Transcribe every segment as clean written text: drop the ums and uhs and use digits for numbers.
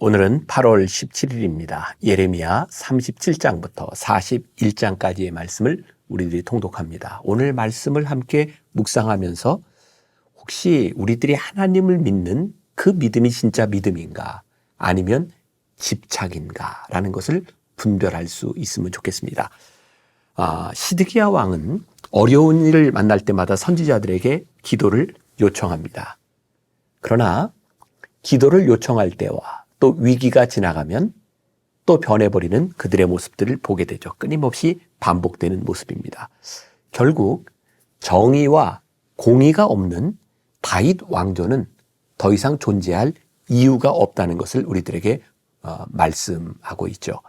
오늘은 8월 17일입니다. 예레미야 37장부터 41장까지의 말씀을 우리들이 통독합니다. 오늘 말씀을 함께 묵상하면서 혹시 우리들이 하나님을 믿는 그 믿음이 진짜 믿음인가 아니면 집착인가 라는 것을 분별할 수 있으면 좋겠습니다. 시드기야 왕은 어려운 일을 만날 때마다 선지자들에게 기도를 요청합니다. 그러나 기도를 요청할 때와 또 위기가 지나가면 또 변해버리는 그들의 모습들을 보게 되죠. 끊임없이 반복되는 모습입니다. 결국 정의와 공의가 없는 다윗 왕조는 더 이상 존재할 이유가 없다는 것을 우리들에게 말씀하고 있죠.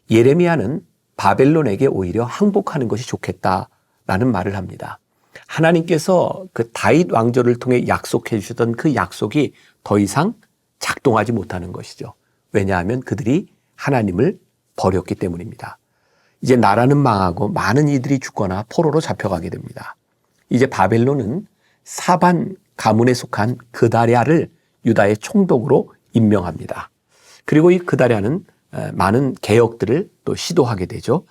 예레미야는 바벨론에게 오히려 항복하는 것이 좋겠다라는 말을 합니다. 하나님께서 그 다윗 왕조를 통해 약속해 주셨던 그 약속이 더 이상 작동하지 못하는 것이죠. 왜냐하면 그들이 하나님을 버렸기 때문입니다. 이제 나라는 망하고 많은 이들이 죽거나 포로로 잡혀가게 됩니다. 이제 바벨론은 사반 가문에 속한 그다랴를 유다의 총독으로 임명합니다. 그리고 이 그다랴는 많은 개혁들을 또 시도하게 되죠.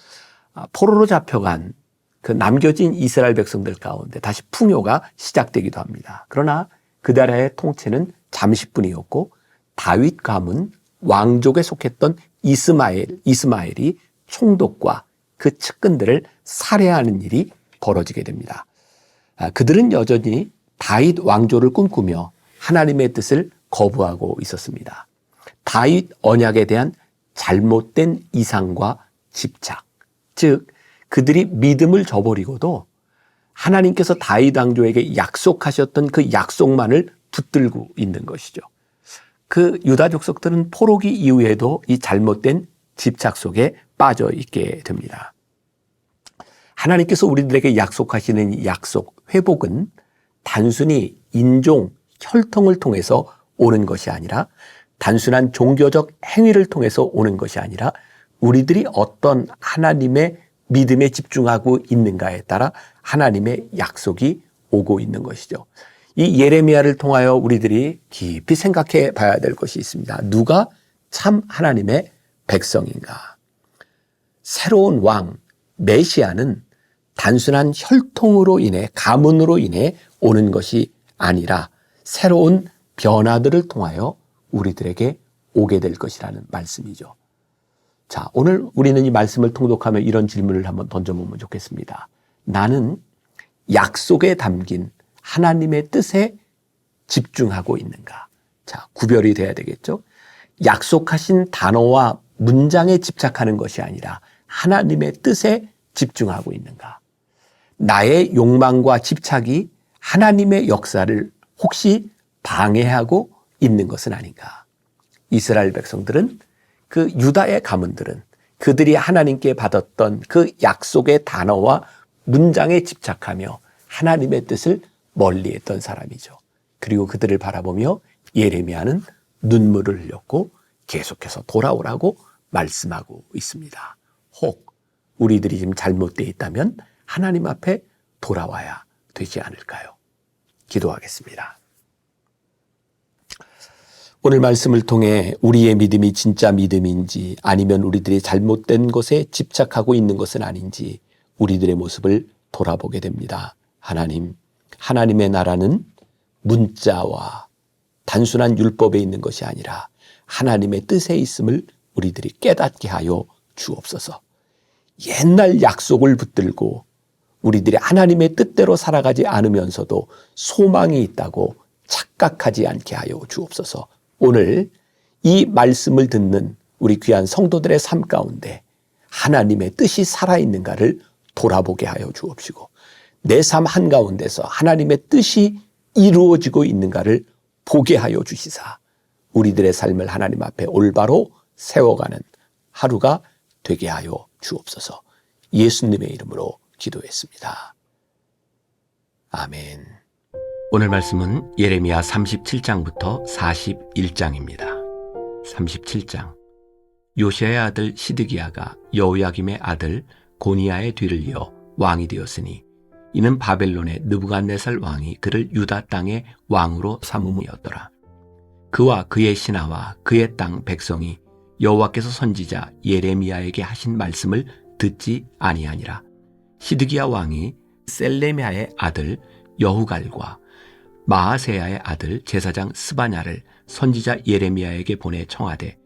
포로로 잡혀간 그 남겨진 이스라엘 백성들 가운데 다시 풍요가 시작되기도 합니다. 그러나 그다랴의 통치는 잠시뿐이었고 다윗 가문 왕족에 속했던 이스마엘이 총독과 그 측근들을 살해하는 일이 벌어지게 됩니다. 그들은 여전히 다윗 왕조를 꿈꾸며 하나님의 뜻을 거부하고 있었습니다. 다윗 언약에 대한 잘못된 이상과 집착, 즉 그들이 믿음을 저버리고도 하나님께서 다윗 왕조에게 약속하셨던 그 약속만을 붙들고 있는 것이죠. 그 유다 족속들은 포로기 이후에도 이 잘못된 집착 속에 빠져 있게 됩니다. 하나님께서 우리들에게 약속하시는 이 약속, 회복은 단순히 인종, 혈통을 통해서 오는 것이 아니라 단순한 종교적 행위를 통해서 오는 것이 아니라 우리들이 어떤 하나님의 믿음에 집중하고 있는가에 따라 하나님의 약속이 오고 있는 것이죠. 이 예레미야를 통하여 우리들이 깊이 생각해 봐야 될 것이 있습니다. 누가 참 하나님의 백성인가? 새로운 왕, 메시아는 단순한 혈통으로 인해, 가문으로 인해 오는 것이 아니라 새로운 변화들을 통하여 우리들에게 오게 될 것이라는 말씀이죠. 자, 오늘 우리는 이 말씀을 통독하며 이런 질문을 한번 던져보면 좋겠습니다. 나는 약속에 담긴 하나님의 뜻에 집중하고 있는가? 자, 구별이 돼야 되겠죠? 약속하신 단어와 문장에 집착하는 것이 아니라 하나님의 뜻에 집중하고 있는가? 나의 욕망과 집착이 하나님의 역사를 혹시 방해하고 있는 것은 아닌가? 이스라엘 백성들은 그 유다의 가문들은 그들이 하나님께 받았던 그 약속의 단어와 문장에 집착하며 하나님의 뜻을 멀리했던 사람이죠. 그리고 그들을 바라보며 예레미야는 눈물을 흘렸고 계속해서 돌아오라고 말씀하고 있습니다. 혹 우리들이 지금 잘못되어 있다면 하나님 앞에 돌아와야 되지 않을까요? 기도하겠습니다. 오늘 말씀을 통해 우리의 믿음이 진짜 믿음인지 아니면 우리들이 잘못된 것에 집착하고 있는 것은 아닌지 우리들의 모습을 돌아보게 됩니다. 하나님의 나라는 문자와 단순한 율법에 있는 것이 아니라 하나님의 뜻에 있음을 우리들이 깨닫게 하여 주옵소서. 옛날 약속을 붙들고 우리들이 하나님의 뜻대로 살아가지 않으면서도 소망이 있다고 착각하지 않게 하여 주옵소서. 오늘 이 말씀을 듣는 우리 귀한 성도들의 삶 가운데 하나님의 뜻이 살아있는가를 돌아보게 하여 주옵시고 내 삶 한가운데서 하나님의 뜻이 이루어지고 있는가를 보게 하여 주시사 우리들의 삶을 하나님 앞에 올바로 세워가는 하루가 되게 하여 주옵소서. 예수님의 이름으로 기도했습니다. 아멘. 오늘 말씀은 예레미야 37장부터 41장입니다. 37장. 요시야의 아들 시드기야가 여호야김의 아들 고니야의 뒤를 이어 왕이 되었으니 이는 바벨론의 느부갓네살 왕이 그를 유다 땅의 왕으로 삼음이었더라. 그와 그의 신하와 그의 땅 백성이 여호와께서 선지자 예레미야에게 하신 말씀을 듣지 아니하니라. 시드기야 왕이 셀레미야의 아들 여후갈과 마아세야의 아들 제사장 스바냐를 선지자 예레미야에게 보내 청하되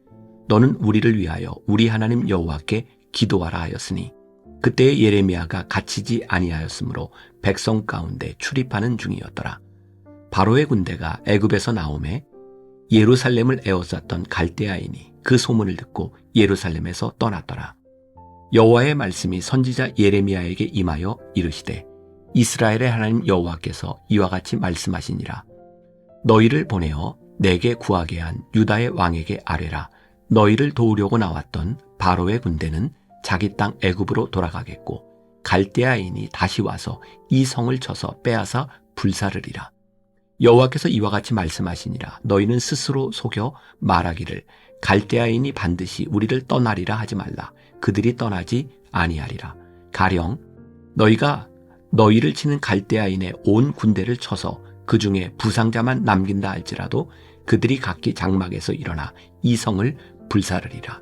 너는 우리를 위하여 우리 하나님 여호와께 기도하라 하였으니 그때에 예레미야가 갇히지 아니하였으므로 백성 가운데 출입하는 중이었더라. 바로의 군대가 애굽에서 나오매 예루살렘을 에워쌌던 갈대아인이 그 소문을 듣고 예루살렘에서 떠났더라. 여호와의 말씀이 선지자 예레미야에게 임하여 이르시되 이스라엘의 하나님 여호와께서 이와 같이 말씀하시니라. 너희를 보내어 내게 구하게 한 유다의 왕에게 아뢰라. 너희를 도우려고 나왔던 바로의 군대는 자기 땅 애굽으로 돌아가겠고 갈대아인이 다시 와서 이 성을 쳐서 빼앗아 불사르리라. 여호와께서 이와 같이 말씀하시니라. 너희는 스스로 속여 말하기를 갈대아인이 반드시 우리를 떠나리라 하지 말라. 그들이 떠나지 아니하리라. 가령 너희가 너희를 치는 갈대아인의 온 군대를 쳐서 그 중에 부상자만 남긴다 할지라도 그들이 각기 장막에서 일어나 이 성을 불사르리라.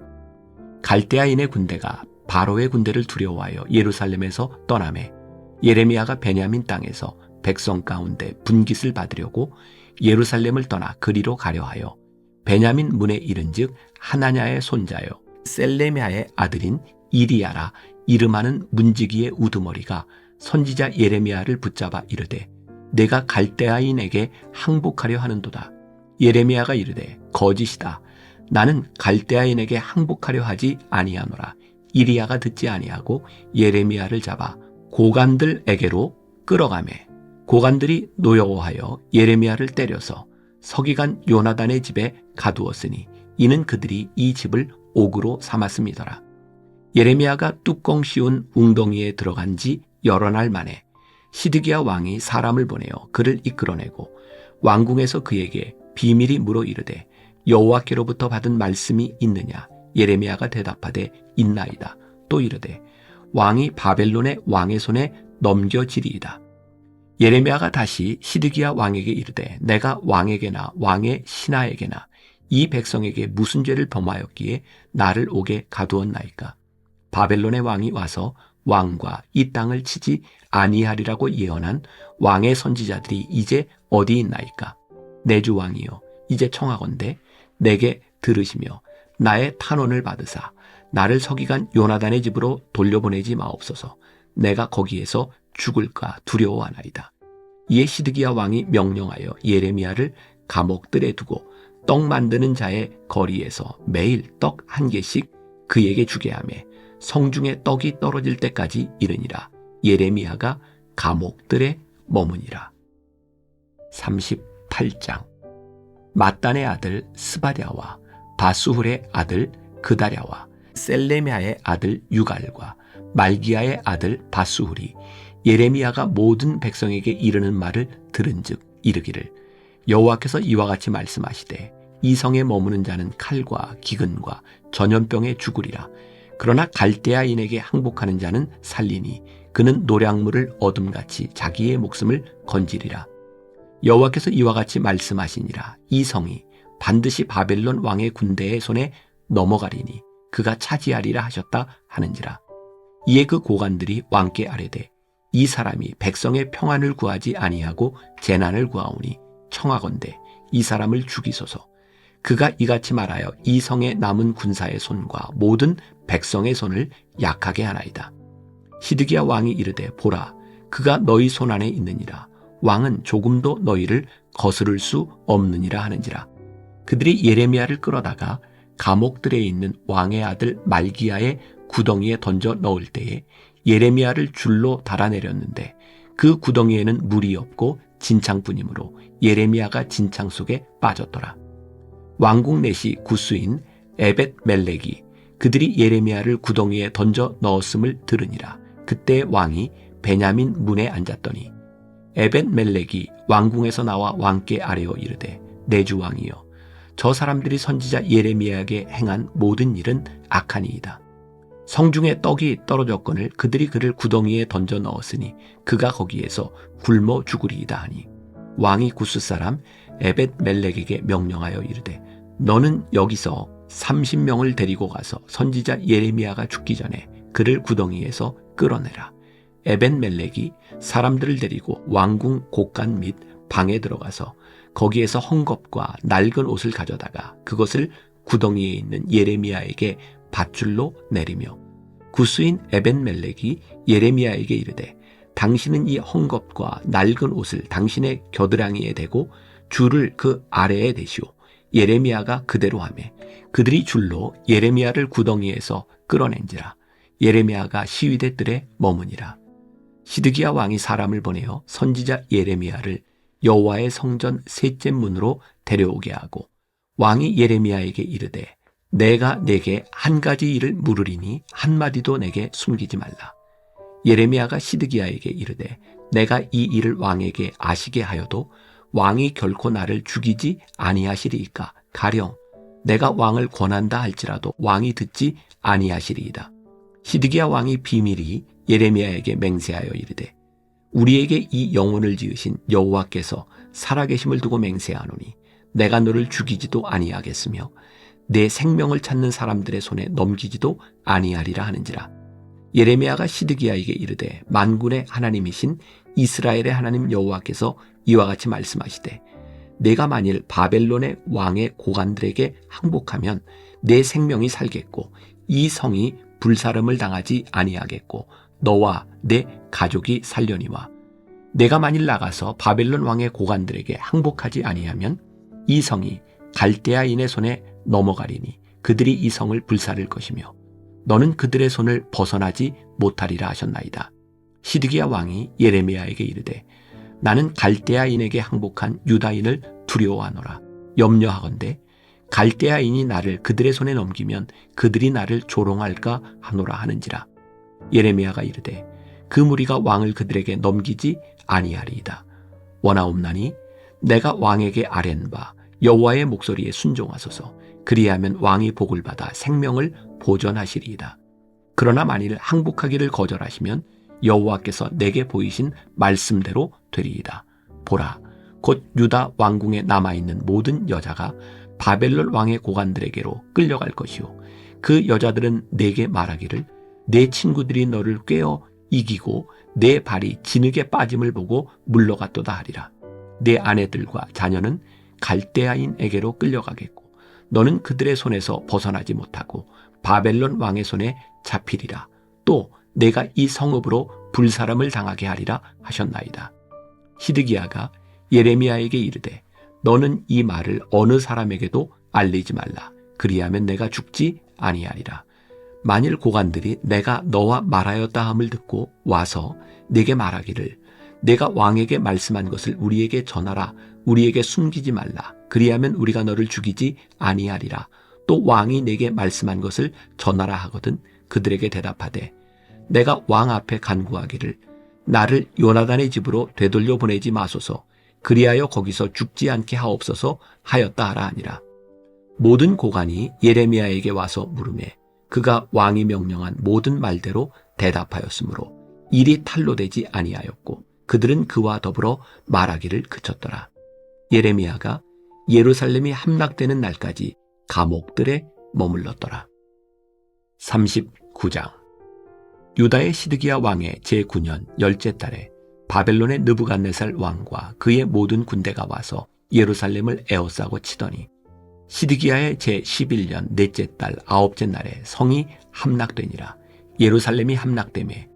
갈대아인의 군대가 바로의 군대를 두려워하여 예루살렘에서 떠나매 예레미야가 베냐민 땅에서 백성 가운데 분깃을 받으려고 예루살렘을 떠나 그리로 가려 하여 베냐민 문에 이른즉 하나냐의 손자요 셀레미야의 아들인 이리야라 이름하는 문지기의 우두머리가 선지자 예레미야를 붙잡아 이르되 내가 갈대아인에게 항복하려 하는도다. 예레미야가 이르되 거짓이다. 나는 갈대아인에게 항복하려 하지 아니하노라. 이리야가 듣지 아니하고 예레미야를 잡아 고관들에게로 끌어가매 고관들이 노여워하여 예레미야를 때려서 서기관 요나단의 집에 가두었으니 이는 그들이 이 집을 옥으로 삼았음이더라. 예레미야가 뚜껑 씌운 웅덩이에 들어간 지 여러 날 만에 시드기야 왕이 사람을 보내어 그를 이끌어내고 왕궁에서 그에게 비밀이 물어 이르되 여호와께로부터 받은 말씀이 있느냐? 예레미야가 대답하되 있나이다. 또 이르되 왕이 바벨론의 왕의 손에 넘겨지리이다. 예레미야가 다시 시드기야 왕에게 이르되 내가 왕에게나 왕의 신하에게나 이 백성에게 무슨 죄를 범하였기에 나를 옥에 가두었나이까? 바벨론의 왕이 와서 왕과 이 땅을 치지 아니하리라고 예언한 왕의 선지자들이 이제 어디 있나이까? 내 주 왕이여 이제 청하건대 내게 들으시며 나의 탄원을 받으사 나를 서기관 요나단의 집으로 돌려보내지 마옵소서. 내가 거기에서 죽을까 두려워하나이다. 이에 시드기야 왕이 명령하여 예레미야를 감옥들에 두고 떡 만드는 자의 거리에서 매일 떡 한 개씩 그에게 주게 하며 성중에 떡이 떨어질 때까지 이르니라. 예레미야가 감옥들에 머무니라. 38장 mat단의 아들 스바랴와 바수훌의 아들 그다랴와 셀레미야의 아들 유갈과 말기야의 아들 바수훌이 예레미야가 모든 백성에게 이르는 말을 들은즉 이르기를 여호와께서 이와 같이 말씀하시되 이 성에 머무는 자는 칼과 기근과 전염병에 죽으리라. 그러나 갈대아인에게 항복하는 자는 살리니 그는 노량물을 어둠같이 자기의 목숨을 건지리라. 여호와께서 이와 같이 말씀하시니라. 이 성이 반드시 바벨론 왕의 군대의 손에 넘어가리니 그가 차지하리라 하셨다 하는지라. 이에 그 고관들이 왕께 아뢰되 이 사람이 백성의 평안을 구하지 아니하고 재난을 구하오니 청하건대 이 사람을 죽이소서. 그가 이같이 말하여 이 성에 남은 군사의 손과 모든 백성의 손을 약하게 하나이다. 시드기야 왕이 이르되 보라 그가 너희 손 안에 있느니라. 왕은 조금도 너희를 거스를 수 없느니라 하는지라. 그들이 예레미야를 끌어다가 감옥들에 있는 왕의 아들 말기야의 구덩이에 던져 넣을 때에 예레미야를 줄로 달아내렸는데 그 구덩이에는 물이 없고 진창뿐이므로 예레미야가 진창 속에 빠졌더라. 왕궁 내시 구스인 에벳 멜렉이 그들이 예레미야를 구덩이에 던져 넣었음을 들으니라. 그때 왕이 베냐민 문에 앉았더니 에벳 멜렉이 왕궁에서 나와 왕께 아뢰어 이르되 내 주 왕이여 저 사람들이 선지자 예레미야에게 행한 모든 일은 악하니이다. 성중에 떡이 떨어졌거늘 그들이 그를 구덩이에 던져 넣었으니 그가 거기에서 굶어 죽으리이다 하니 왕이 구스 사람 에벳멜렉에게 명령하여 이르되 너는 여기서 30명을 데리고 가서 선지자 예레미야가 죽기 전에 그를 구덩이에서 끌어내라. 에벳멜렉이 사람들을 데리고 왕궁 곳간 및 방에 들어가서 거기에서 헝겊과 낡은 옷을 가져다가 그것을 구덩이에 있는 예레미야에게 밧줄로 내리며 구스인 에벳멜렉이 예레미야에게 이르되 당신은 이 헝겊과 낡은 옷을 당신의 겨드랑이에 대고 줄을 그 아래에 대시오. 예레미야가 그대로 하매 그들이 줄로 예레미야를 구덩이에서 끌어낸지라. 예레미야가 시위대 뜰에 머무니라. 시드기야 왕이 사람을 보내어 선지자 예레미야를 여호와의 성전 셋째 문으로 데려오게 하고 왕이 예레미야에게 이르되 내가 내게 한 가지 일을 물으리니 한마디도 내게 숨기지 말라. 예레미야가 시드기야에게 이르되 내가 이 일을 왕에게 아시게 하여도 왕이 결코 나를 죽이지 아니하시리이까. 가령 내가 왕을 권한다 할지라도 왕이 듣지 아니하시리이다. 시드기야 왕이 비밀히 예레미야에게 맹세하여 이르되 우리에게 이 영혼을 지으신 여호와께서 살아계심을 두고 맹세하노니 내가 너를 죽이지도 아니하겠으며 내 생명을 찾는 사람들의 손에 넘기지도 아니하리라 하는지라. 예레미야가 시드기야에게 이르되 만군의 하나님이신 이스라엘의 하나님 여호와께서 이와 같이 말씀하시되 내가 만일 바벨론의 왕의 고관들에게 항복하면 내 생명이 살겠고 이 성이 불사름을 당하지 아니하겠고 너와 내 가족이 살려니와 내가 만일 나가서 바벨론 왕의 고관들에게 항복하지 아니하면 이 성이 갈대아인의 손에 넘어가리니 그들이 이 성을 불사를 것이며 너는 그들의 손을 벗어나지 못하리라 하셨나이다. 시드기야 왕이 예레미야에게 이르되 나는 갈대아인에게 항복한 유다인을 두려워하노라. 염려하건대 갈대아인이 나를 그들의 손에 넘기면 그들이 나를 조롱할까 하노라 하는지라. 예레미야가 이르되 그 무리가 왕을 그들에게 넘기지 아니하리이다. 원하옵나니 내가 왕에게 아뢰는 바 여호와의 목소리에 순종하소서. 그리하면 왕이 복을 받아 생명을 보전하시리이다. 그러나 만일 항복하기를 거절하시면 여호와께서 내게 보이신 말씀대로 되리이다. 보라, 곧 유다 왕궁에 남아있는 모든 여자가 바벨론 왕의 고관들에게로 끌려갈 것이요 그 여자들은 내게 말하기를 내 친구들이 너를 꿰어 이기고 내 발이 진흙에 빠짐을 보고 물러갔도다 하리라. 내 아내들과 자녀는 갈대아인에게로 끌려가겠고 너는 그들의 손에서 벗어나지 못하고 바벨론 왕의 손에 잡히리라. 또 내가 이 성읍으로 불사람을 당하게 하리라 하셨나이다. 시드기야가 예레미야에게 이르되 너는 이 말을 어느 사람에게도 알리지 말라. 그리하면 내가 죽지 아니하리라. 만일 고관들이 내가 너와 말하였다 함을 듣고 와서 내게 말하기를 내가 왕에게 말씀한 것을 우리에게 전하라. 우리에게 숨기지 말라. 그리하면 우리가 너를 죽이지 아니하리라. 또 왕이 내게 말씀한 것을 전하라 하거든 그들에게 대답하되 내가 왕 앞에 간구하기를 나를 요나단의 집으로 되돌려 보내지 마소서. 그리하여 거기서 죽지 않게 하옵소서 하였다 하라 하니라. 모든 고관이 예레미야에게 와서 물으매 그가 왕이 명령한 모든 말대로 대답하였으므로 일이 탈로 되지 아니하였고 그들은 그와 더불어 말하기를 그쳤더라. 예레미야가 예루살렘이 함락되는 날까지 감옥들에 머물렀더라. 39장. 유다의 시드기야 왕의 제9년 10째 달에 바벨론의 느부갓네살 왕과 그의 모든 군대가 와서 예루살렘을 에워싸고 치더니 시드기야의 제11년 넷째 달 9째 날에 성이 함락되니라. 예루살렘이 함락되매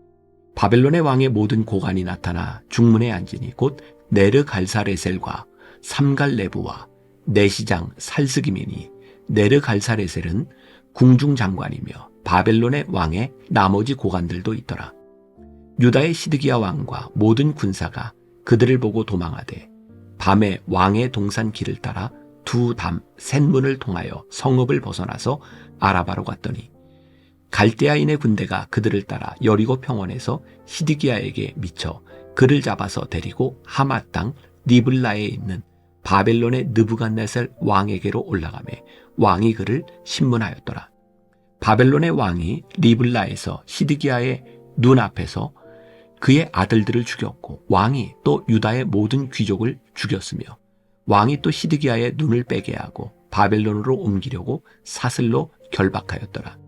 바벨론의 왕의 모든 고관이 나타나 중문에 앉으니 곧 네르갈사레셀과 삼갈레부와 내시장 살스기민이 네르갈사레셀은 궁중장관이며 바벨론의 왕의 나머지 고관들도 있더라. 유다의 시드기야 왕과 모든 군사가 그들을 보고 도망하되 밤에 왕의 동산 길을 따라 두 담 셋문을 통하여 성읍을 벗어나서 아라바로 갔더니 갈대아인의 군대가 그들을 따라 여리고 평원에서 시드기야에게 미쳐 그를 잡아서 데리고 하마 땅 리블라에 있는 바벨론의 느부갓네살 왕에게로 올라가매 왕이 그를 신문하였더라. 바벨론의 왕이 리블라에서 시드기야의 눈앞에서 그의 아들들을 죽였고 왕이 또 유다의 모든 귀족을 죽였으며 왕이 또 시드기야의 눈을 빼게 하고 바벨론으로 옮기려고 사슬로 결박하였더라.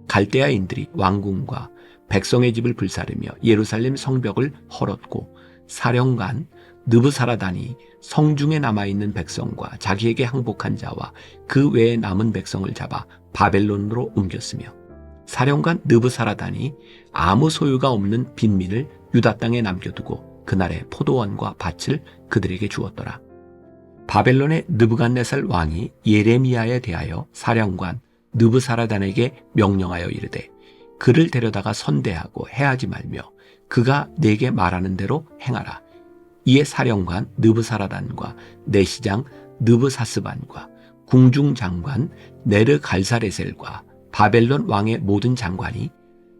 갈대아인들이 왕궁과 백성의 집을 불사르며 예루살렘 성벽을 헐었고 사령관 느부사라단이 성중에 남아있는 백성과 자기에게 항복한 자와 그 외에 남은 백성을 잡아 바벨론으로 옮겼으며 사령관 느부사라단이 아무 소유가 없는 빈민을 유다 땅에 남겨두고 그날의 포도원과 밭을 그들에게 주었더라. 바벨론의 느부갓네살 왕이 예레미야에 대하여 사령관 느부사라단에게 명령하여 이르되 그를 데려다가 선대하고 해하지 말며 그가 내게 말하는 대로 행하라. 이에 사령관 느부사라단과 내시장 느부사스반과 궁중장관 네르갈사레셀과 바벨론 왕의 모든 장관이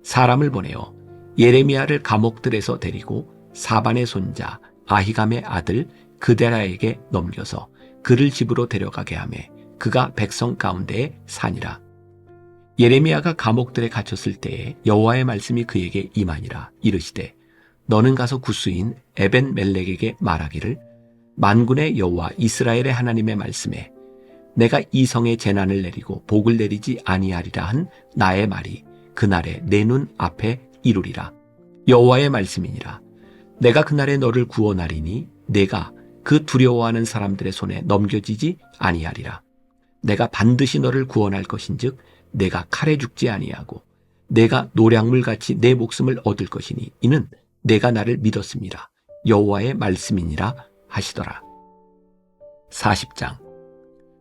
사람을 보내어 예레미야를 감옥들에서 데리고 사반의 손자 아히감의 아들 그데라에게 넘겨서 그를 집으로 데려가게 하매 그가 백성 가운데에 사니라. 예레미야가 감옥들에 갇혔을 때에 여호와의 말씀이 그에게 임하니라. 이르시되 너는 가서 구스인 에벤멜렉에게 말하기를 만군의 여호와 이스라엘의 하나님의 말씀에 내가 이 성에 재난을 내리고 복을 내리지 아니하리라 한 나의 말이 그날에 내 눈 앞에 이루리라. 여호와의 말씀이니라. 내가 그날에 너를 구원하리니 내가 그 두려워하는 사람들의 손에 넘겨지지 아니하리라. 내가 반드시 너를 구원할 것인즉 내가 칼에 죽지 아니하고 내가 노량물같이 내 목숨을 얻을 것이니 이는 내가 나를 믿었습니다. 여호와의 말씀이니라 하시더라. 40장.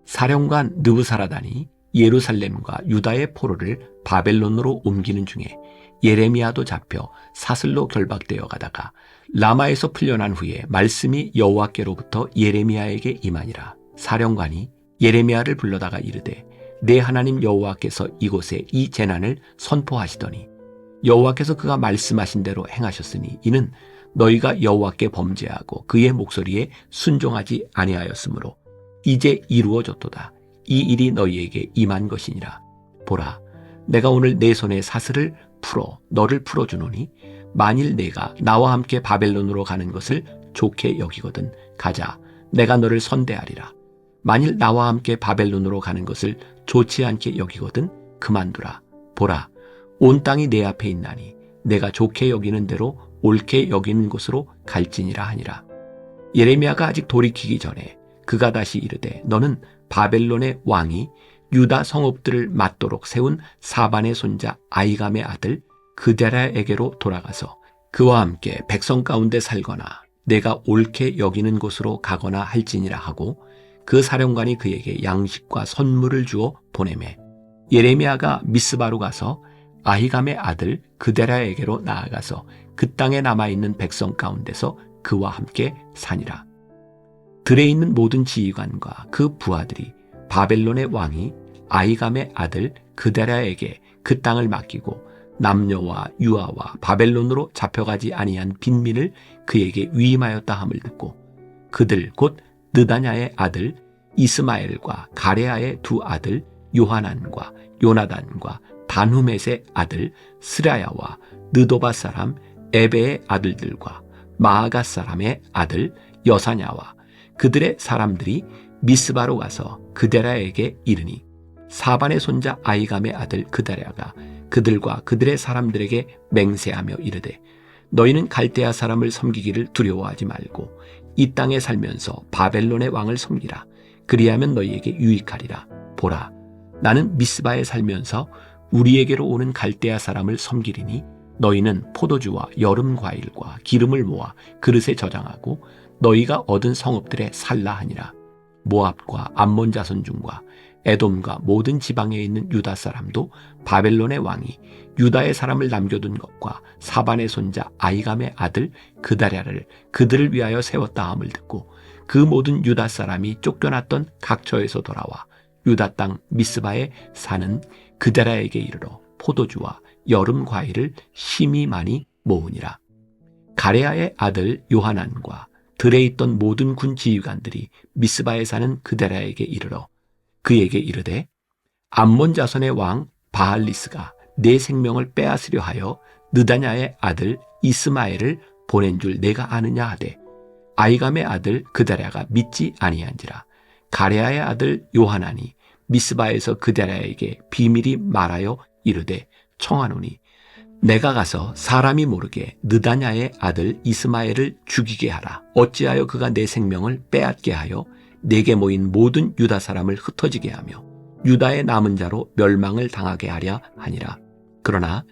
사령관 느부사라단이 예루살렘과 유다의 포로를 바벨론으로 옮기는 중에 예레미야도 잡혀 사슬로 결박되어 가다가 라마에서 풀려난 후에 말씀이 여호와께로부터 예레미야에게 임하니라. 사령관이 예레미야를 불러다가 이르되 내 하나님 여호와께서 이곳에 이 재난을 선포하시더니 여호와께서 그가 말씀하신 대로 행하셨으니 이는 너희가 여호와께 범죄하고 그의 목소리에 순종하지 아니하였으므로 이제 이루어졌도다. 이 일이 너희에게 임한 것이니라. 보라, 내가 오늘 내 손에 사슬을 풀어 너를 풀어주노니 만일 내가 나와 함께 바벨론으로 가는 것을 좋게 여기거든 가자, 내가 너를 선대하리라. 만일 나와 함께 바벨론으로 가는 것을 좋지 않게 여기거든 그만두라. 보라, 온 땅이 내 앞에 있나니 내가 좋게 여기는 대로 옳게 여기는 곳으로 갈지니라 하니라. 예레미야가 아직 돌이키기 전에 그가 다시 이르되 너는 바벨론의 왕이 유다 성읍들을 맞도록 세운 사반의 손자 아히감의 아들 그데라에게로 돌아가서 그와 함께 백성 가운데 살거나 내가 옳게 여기는 곳으로 가거나 할지니라 하고 그 사령관이 그에게 양식과 선물을 주어 보내매 예레미야가 미스바로 가서 아히감의 아들 그데라에게로 나아가서 그 땅에 남아있는 백성 가운데서 그와 함께 사니라. 들에 있는 모든 지휘관과 그 부하들이 바벨론의 왕이 아히감의 아들 그데라에게 그 땅을 맡기고 남녀와 유아와 바벨론으로 잡혀가지 아니한 빈민을 그에게 위임하였다 함을 듣고 그들 곧 느다냐의 아들 이스마엘과 가레아의 두 아들 요하난과 요나단과 단후멧의 아들 스라야와 느도바 사람 에베의 아들들과 마아가 사람의 아들 여사냐와 그들의 사람들이 미스바로 가서 그데라에게 이르니 사반의 손자 아히감의 아들 그데라가 그들과 그들의 사람들에게 맹세하며 이르되 너희는 갈대아 사람을 섬기기를 두려워하지 말고 이 땅에 살면서 바벨론의 왕을 섬기라. 그리하면 너희에게 유익하리라. 보라, 나는 미스바에 살면서 우리에게로 오는 갈대아 사람을 섬기리니 너희는 포도주와 여름 과일과 기름을 모아 그릇에 저장하고 너희가 얻은 성읍들에 살라 하니라. 모압과 암몬 자손 중과 에돔과 모든 지방에 있는 유다 사람도 바벨론의 왕이 유다의 사람을 남겨둔 것과 사반의 손자 아히감의 아들 그다랴를 그들을 위하여 세웠다 함을 듣고 그 모든 유다 사람이 쫓겨났던 각처에서 돌아와 유다 땅 미스바에 사는 그데라에게 이르러 포도주와 여름 과일을 심히 많이 모으니라. 가레아의 아들 요하난과 들에 있던 모든 군 지휘관들이 미스바에 사는 그데라에게 이르러 그에게 이르되 암몬 자손의 왕 바알리스가 내 생명을 빼앗으려 하여 느다냐의 아들 이스마엘을 보낸 줄 내가 아느냐 하되 아이감의 아들 그다랴가 믿지 아니한지라. 가레아의 아들 요하난이 미스바에서 그다랴에게 비밀이 말하여 이르되 청하노니 내가 가서 사람이 모르게 느다냐의 아들 이스마엘을 죽이게 하라. 어찌하여 그가 내 생명을 빼앗게 하여 내게 모인 모든 유다 사람을 흩어지게 하며 유다의 남은 자로 멸망을 당하게 하랴 하니라. 그러나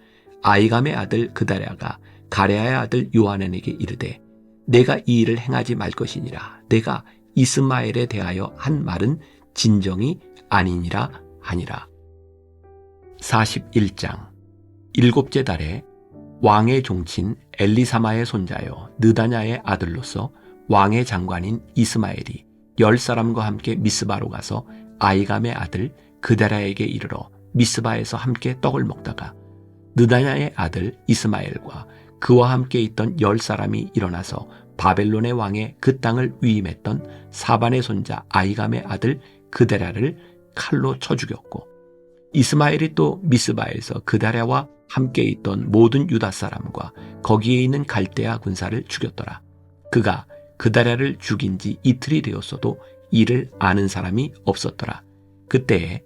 아이감의 아들 그다랴가 가레아의 아들 요하난에게 이르되 내가 이 일을 행하지 말 것이니라. 내가 이스마엘에 대하여 한 말은 진정이 아니니라 하니라. 41장. 일곱째 달에 왕의 종친 엘리사마의 손자여 느다냐의 아들로서 왕의 장관인 이스마엘이 10사람과 함께 미스바로 가서 아이감의 아들 그다랴에게 이르러 미스바에서 함께 떡을 먹다가 느다냐의 아들 이스마엘과 그와 함께 있던 10사람이 일어나서 바벨론의 왕의 그 땅을 위임했던 사반의 손자 아이감의 아들 그다랴를 칼로 쳐 죽였고 이스마엘이 또 미스바에서 그다랴와 함께 있던 모든 유다 사람과 거기에 있는 갈대아 군사를 죽였더라. 그가 그다랴를 죽인 지 이틀이 되었어도 이를 아는 사람이 없었더라. 그때에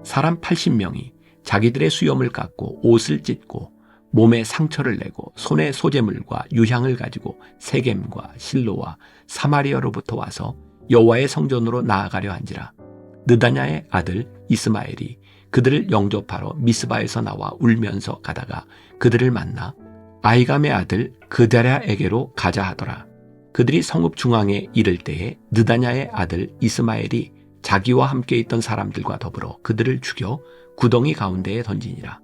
사람 80명이 자기들의 수염을 깎고 옷을 찢고 몸에 상처를 내고 손에 소재물과 유향을 가지고 세겜과 실로와 사마리아로부터 와서 여호와의 성전으로 나아가려 한지라. 느다냐의 아들 이스마엘이 그들을 영접하러 미스바에서 나와 울면서 가다가 그들을 만나 아이감의 아들 그다랴에게로 가자 하더라. 그들이 성읍 중앙에 이를 때에 느다냐의 아들 이스마엘이 자기와 함께 있던 사람들과 더불어 그들을 죽여 구덩이 가운데에 던지니라.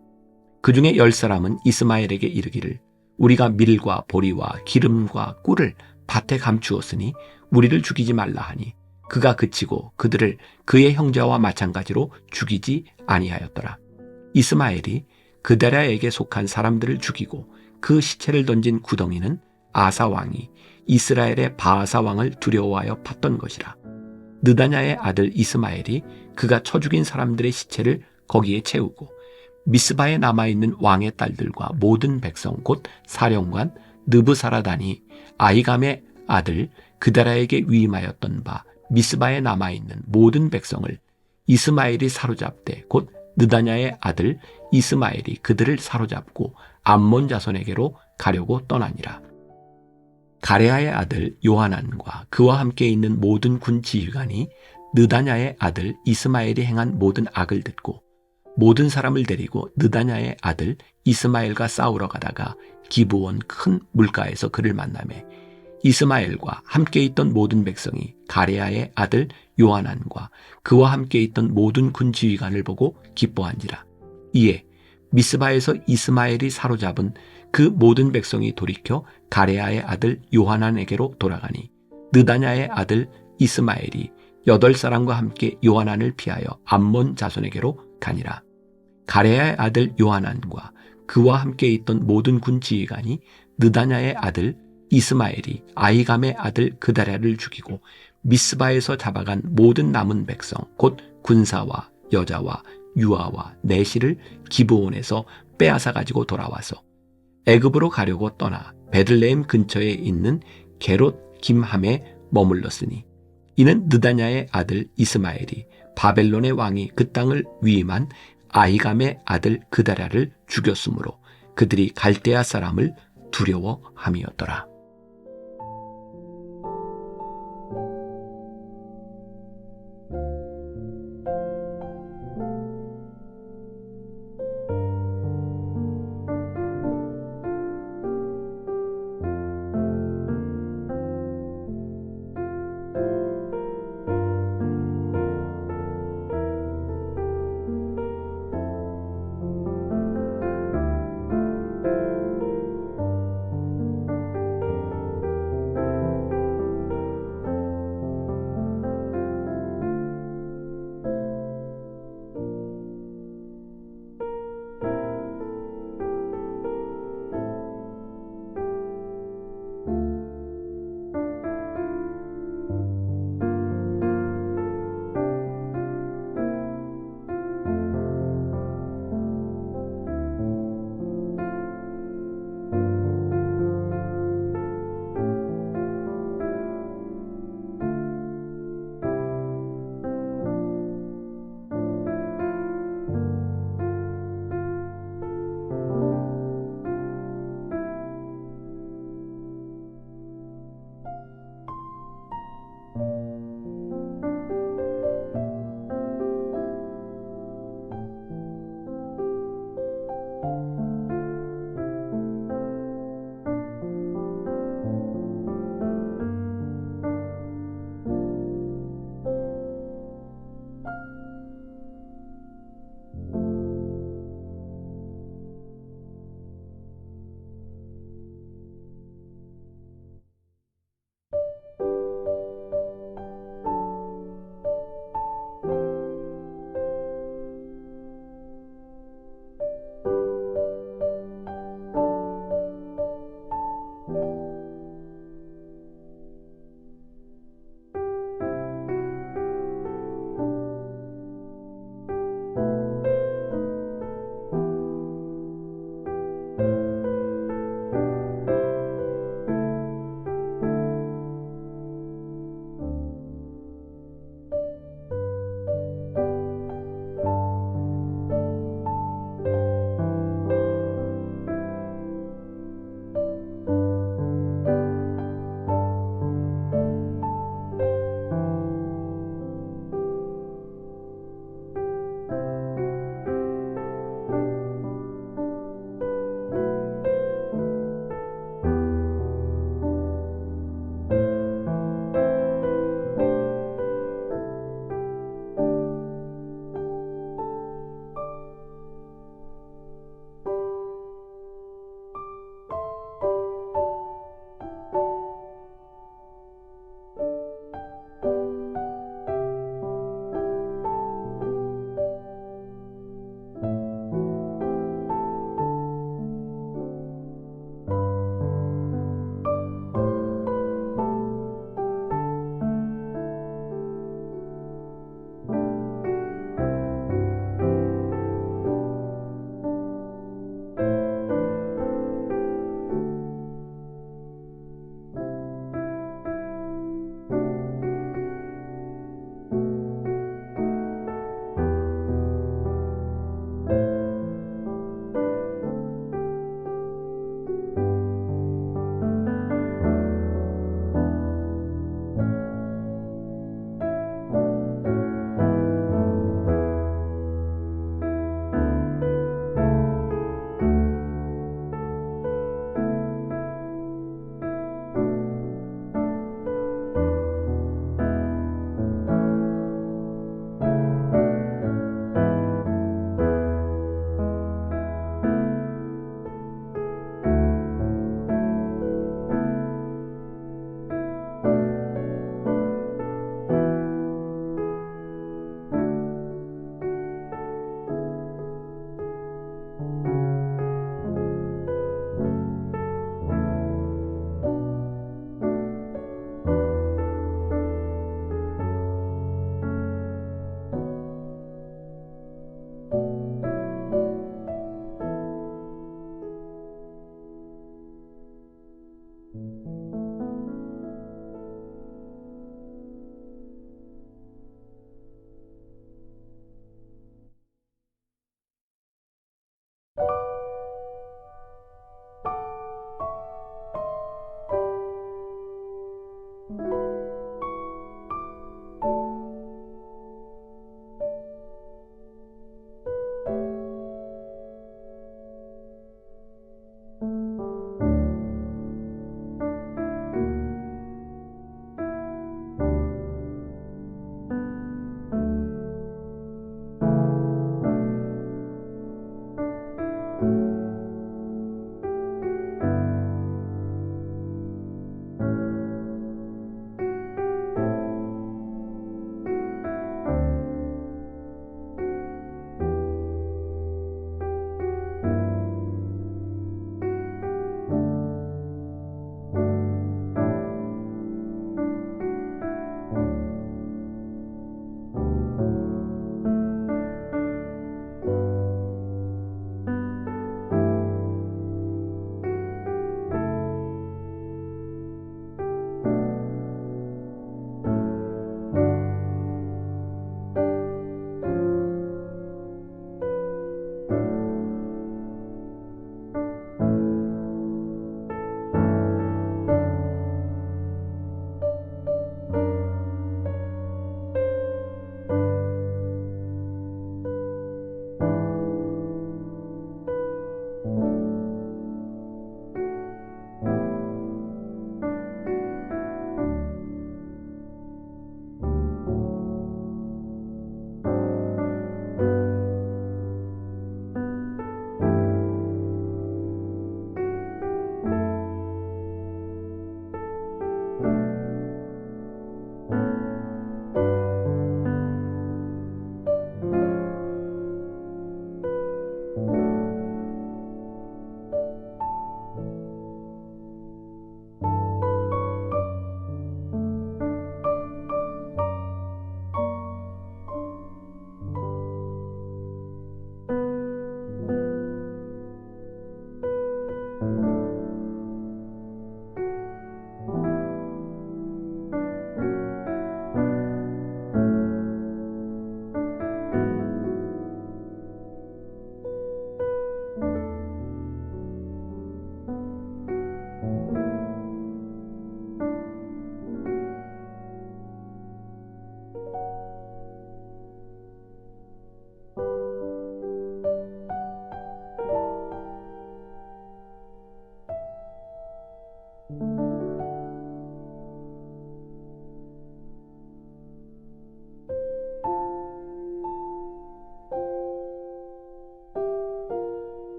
그 중에 10사람은 이스마엘에게 이르기를 우리가 밀과 보리와 기름과 꿀을 밭에 감추었으니 우리를 죽이지 말라 하니 그가 그치고 그들을 그의 형제와 마찬가지로 죽이지 아니하였더라. 이스마엘이 그다랴에게 속한 사람들을 죽이고 그 시체를 던진 구덩이는 아사 왕이 이스라엘의 바아사 왕을 두려워하여 팠던 것이라. 느다냐의 아들 이스마엘이 그가 쳐 죽인 사람들의 시체를 거기에 채우고 미스바에 남아있는 왕의 딸들과 모든 백성 곧 사령관 느부사라단이 아이감의 아들 그다랴에게 위임하였던 바 미스바에 남아있는 모든 백성을 이스마엘이 사로잡되 곧 느다냐의 아들 이스마엘이 그들을 사로잡고 암몬 자손에게로 가려고 떠나니라. 가레아의 아들 요하난과 그와 함께 있는 모든 군 지휘관이 느다냐의 아들 이스마엘이 행한 모든 악을 듣고 모든 사람을 데리고 느다냐의 아들 이스마엘과 싸우러 가다가 기브온 큰 물가에서 그를 만나매 이스마엘과 함께 있던 모든 백성이 가레아의 아들 요하난과 그와 함께 있던 모든 군 지휘관을 보고 기뻐한지라. 이에 미스바에서 이스마엘이 사로잡은 그 모든 백성이 돌이켜 가레아의 아들 요하난에게로 돌아가니 느다냐의 아들 이스마엘이 8사람과 함께 요하난을 피하여 암몬 자손에게로 가니라. 가레아의 아들 요하난과 그와 함께 있던 모든 군 지휘관이 느다냐의 아들 이스마엘이 아이감의 아들 그다랴를 죽이고 미스바에서 잡아간 모든 남은 백성 곧 군사와 여자와 유아와 내시를 기브온에서 빼앗아 가지고 돌아와서 애굽으로 가려고 떠나 베들레헴 근처에 있는 게롯 김함에 머물렀으니 이는 느다냐의 아들 이스마엘이 바벨론의 왕이 그 땅을 위임한 아이감의 아들 그다랴를 죽였으므로 그들이 갈대아 사람을 두려워함이었더라.